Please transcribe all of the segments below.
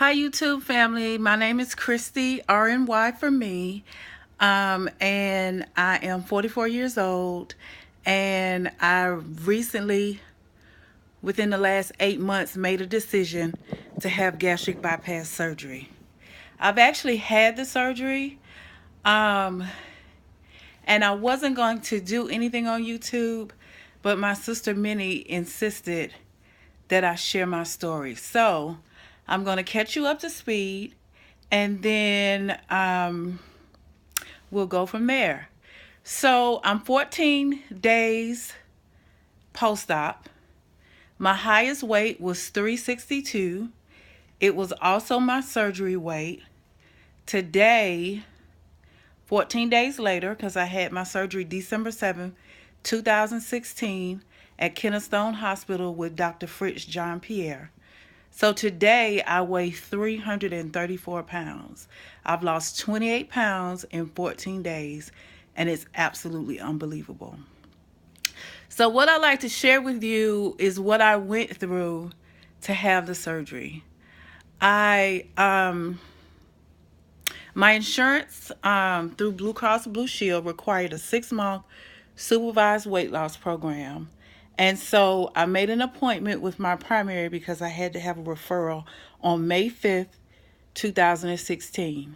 Hi YouTube family, my name is Christy, RNY for me, and I am 44 years old, and I recently, within the last 8 months, made a decision to have gastric bypass surgery. I've actually had the surgery, um, and I wasn't going to do anything on YouTube, but my sister Minnie insisted that I share my story. So I'm going to catch you up to speed, and then we'll go from there. So I'm 14 days post-op. My highest weight was 362. It was also my surgery weight. Today, 14 days later, because I had my surgery December 7th, 2016 at Kennestone Hospital with Dr. Fritz John Pierre. So today I weigh 334 pounds. I've lost 28 pounds in 14 days, and it's absolutely unbelievable. So what I like to share with you is what I went through to have the surgery. My insurance through Blue Cross Blue Shield required a 6-month supervised weight loss program. And so I made an appointment with my primary because I had to have a referral on May 5th, 2016.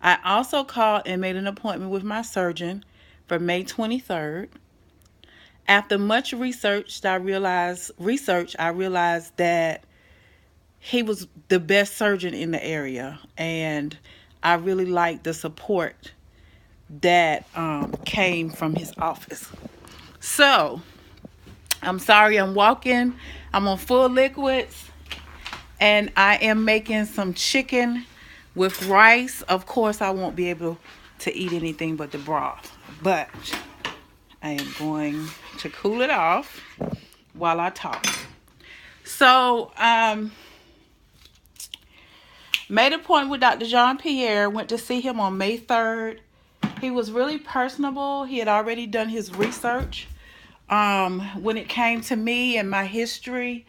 I also called and made an appointment with my surgeon for May 23rd. After much research, I realized that he was the best surgeon in the area, and I really liked the support that came from his office. So I'm sorry, I'm walking. I'm on full liquids, and I am making some chicken with rice. Of course, I won't be able to eat anything but the broth, but I am going to cool it off while I talk. So, made an appointment with Dr. Jean Pierre. Went to see him on May 3rd. He was really personable. He had already done his research. When it came to me and my history,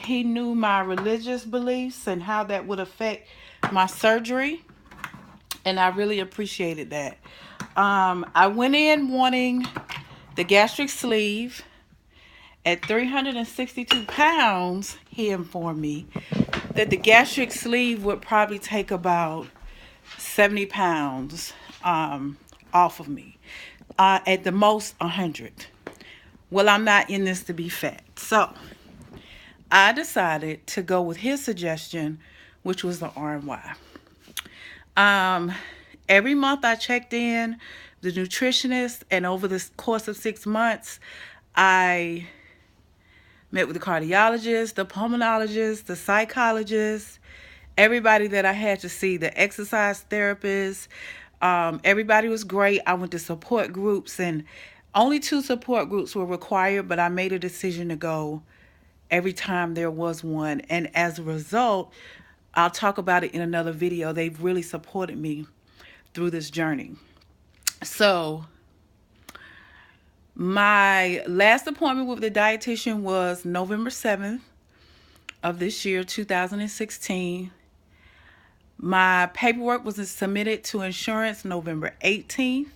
he knew my religious beliefs and how that would affect my surgery, and I really appreciated that. I went in wanting the gastric sleeve. At 362 pounds, he informed me that the gastric sleeve would probably take about 70 pounds off of me. At the most, 100. Well, I'm not in this to be fat. So I decided to go with his suggestion, which was the RNY. Every month I checked in the nutritionist, and over the course of 6 months, I met with the cardiologist, the pulmonologist, the psychologist, everybody that I had to see, the exercise therapist. Everybody was great. I went to support groups, and only 2 support groups were required, but I made a decision to go every time there was one. And as a result, I'll talk about it in another video. They've really supported me through this journey. So my last appointment with the dietitian was November 7th of this year, 2016. My paperwork was submitted to insurance November 18th.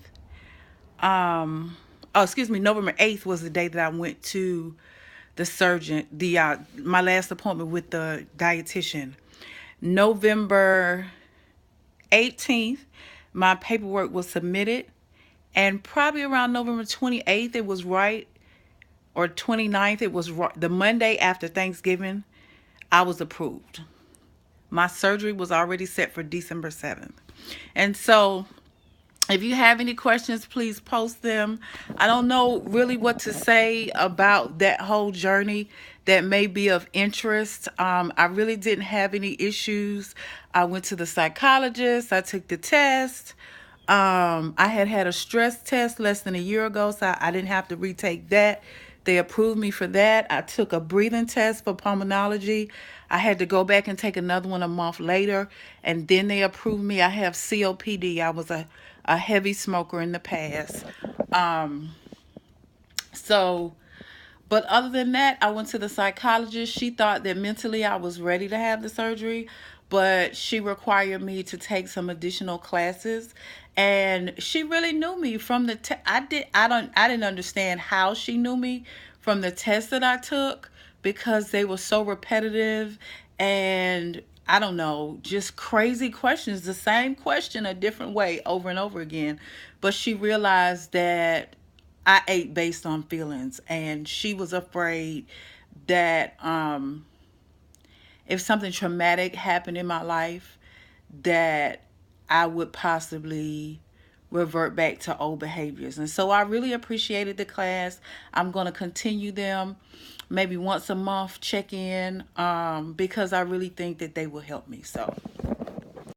November 8th was the day that I went to the surgeon, my last appointment with the dietitian. November 18th, my paperwork was submitted, and probably around November 28th, it was right, or 29th, it was right, the Monday after Thanksgiving, I was approved. My surgery was already set for December 7th. And so if you have any questions, please post them. I don't know really what to say about that whole journey that may be of interest. I really didn't have any issues. I went to the psychologist. I took the test. I had a stress test less than a year ago, so I didn't have to retake that. They approved me for that. I took a breathing test for pulmonology. I had to go back and take another one a month later, and then they approved me. I have COPD. I was a heavy smoker in the past. So But other than that, I went to the psychologist. She thought that mentally I was ready to have the surgery, but she required me to take some additional classes. And she really knew me from the I didn't understand how she knew me from the tests that I took, because they were so repetitive, and I don't know, just crazy questions, the same question a different way over and over again. But she realized that I ate based on feelings, and she was afraid that if something traumatic happened in my life, that I would possibly revert back to old behaviors. And so I really appreciated the class. I'm going to continue them maybe once a month, check in, because I really think that they will help me. So